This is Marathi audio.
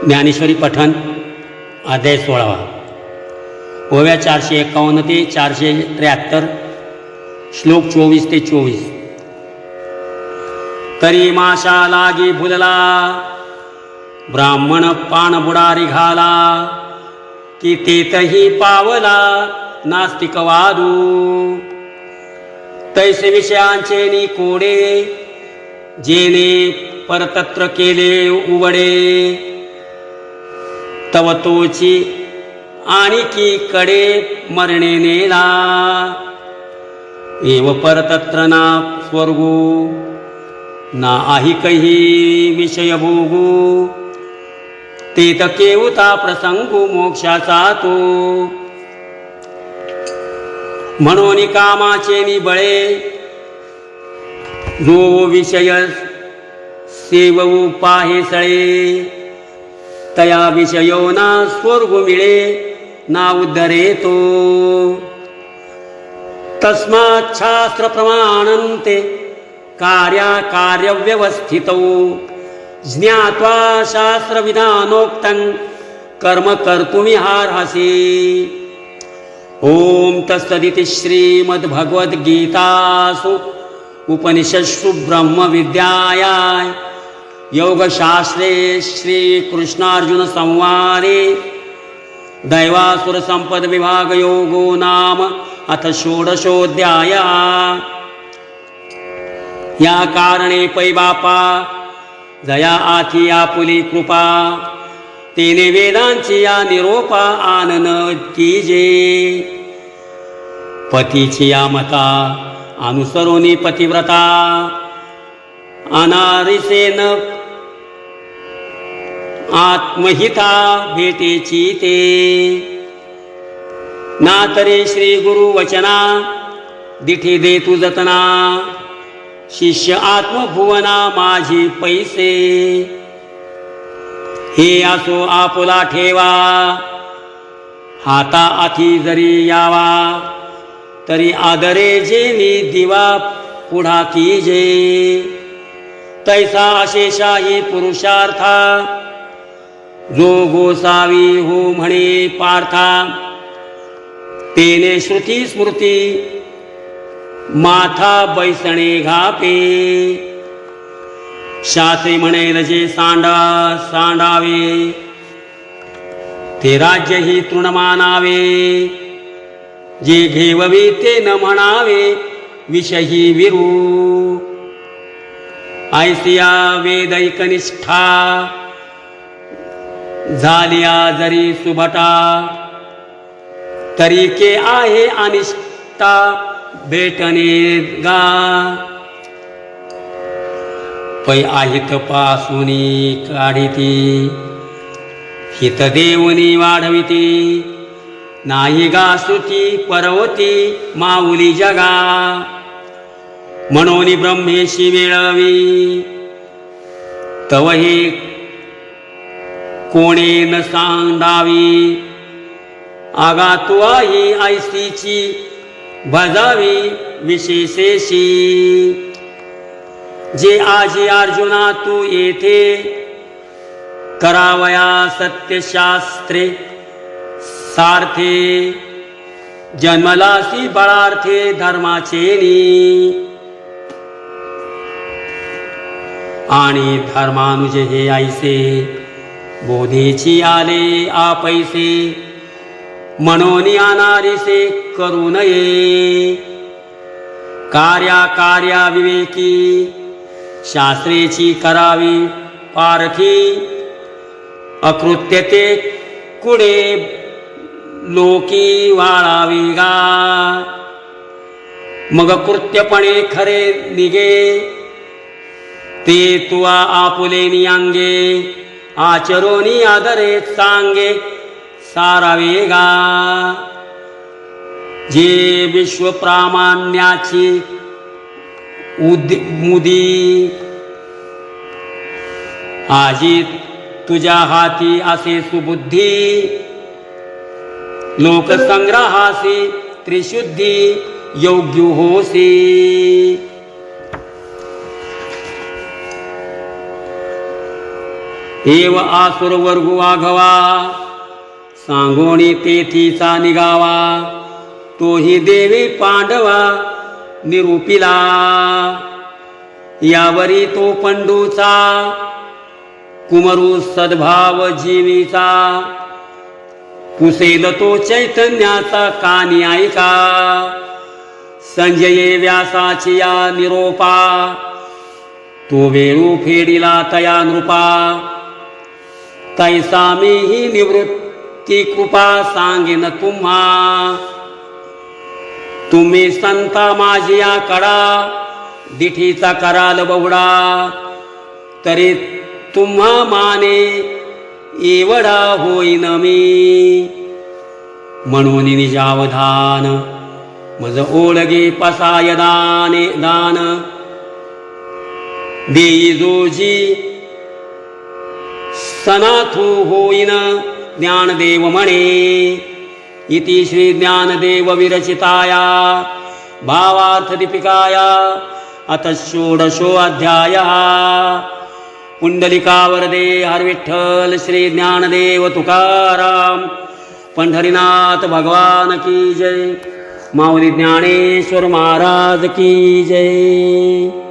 ज्ञानेश्वरी पठण अध्याय 16 ओव्या 451 ते 473 श्लोक 24 ते 24। तरी माशा लागी भुलला ब्राह्मण पान बुडारी घाला की तेतही पावला नास्तिक वादू तैसे विषयांचे नि कोडे जेने परतत्र केले उवडे तव तोची आणिकी कडे मरणे नेला एव परतत्र ना स्वर्गो ना आही कही विषय भोगू तेत केवता प्रसंगू मोक्षाचा तो म्हणून कामाचे निबळे जो विषय सेवू पाहे सळे तया विषयो ना स्वर्ग मिळे ना उद्धरे तो तस्मात् शास्त्र प्रमाणन्ते कार्या कार्य व्यवस्थितौ ज्ञात्वा शास्त्र विधानोक्तं कर्म कर्तुमिहार्हसि। ओम तत्सदिति श्रीमद्भगवद्गीतासु उपनिषत्सु ब्रह्म विद्यायां योगशास्त्रे श्री कृष्णार्जुन संवादे दैवासुर संपद विभाग योगो नाम अथ षोडशोऽध्याय। या कारणे पै बापा जया आथी आपुली कृपा तेने वेदांची या निरोपा आनन कीजे पतीची या मता अनुसरोनी पतिव्रता अनारिसेन आत्महिता भेटेची ते ना तरी श्री गुरु वचना दिठी दे तू जतना शिष्य आत्मभुवना माझी पैसे हे असो आपुला ठेवा हाता अथी जरी यावा तरी आदरे जेनी दिवा पुढा कीजे तैसा अशेषाही पुरुषार्था जो गोसावी हो म्हणे पार्था तेने श्रुती स्मृती माथा बैसणे घापे शास्त्री म्हणे रजे सांडा सांडावे ते राज्य ही तृण मानावे जे घेववी ते न म्हणावे विषयी विरू ऐसिया वेदैकनिष्ठा झालिया जरी सुभटा तरी के आहे अनिष्टा भेटणे गा पै आहित पासूनी काढिती हित देवनी वाढविती नाही गा श्रुती परवती माऊली जगा म्हणून ब्रह्मेशी मिळवी तव हे कोणे न सांडावी आगा तू आई ऐसीची भजावी विशेषेशी जे आजी अर्जुना तू येथे करावया सत्यशास्त्रे सार्थे जन्मलासी बळार्थे धर्माचेनी आणि धर्मानुज हे ऐसे बोधीची आले आपैसे म्हणून अनारिसे करू नये कार्या कार्या विवेकी शास्त्रेची करावी पारखी अकृत्यते कुडे लोकी वाळावी गा मग कृत्यपणे खरे निगे ते तुआ आपुलेनी अंगे आचरोनी आदरे सांगे सारावे गा जे विश्व प्रामाण्याची मुदी आजी तुझ्या हाती असे सुबुद्धी लोकसंग्रहासी त्रिशुद्धी योग्य होसी। एव आसुर वर्गु वाघवा सांगोणी तेथीचा निघावा तोही देवी पांडवा निरूपिला यावरी तो पंडूचा कुमरू सद्भाव जीवीचा पुसेल तो चैतन्याचा कानी ऐका संजये व्यासाची या निरोपा तो वेळू फेडिला तया नृपा तैसा मीही निवृत्ती कृपा सांगेन तुम्हा तुम्ही संता माझी या कडा दिठीचा कराल बहुडा तरी तुम्हा माने एवढा होईन मी म्हणून निजावधान मज ओळगे पसाय दाने दान देई जोजी सनाथू होईन ज्ञानदेव म्हणे इति श्री ज्ञानदेव विरचिताया भावार्थ दीपिकाया अथ षोडशो अध्यायः पुंडलिका वरदे हर विठ्ठल श्री ज्ञानदेव तुकाराम पंढरीनाथ भगवान की जय माऊली ज्ञानेश्वर महाराज की जय।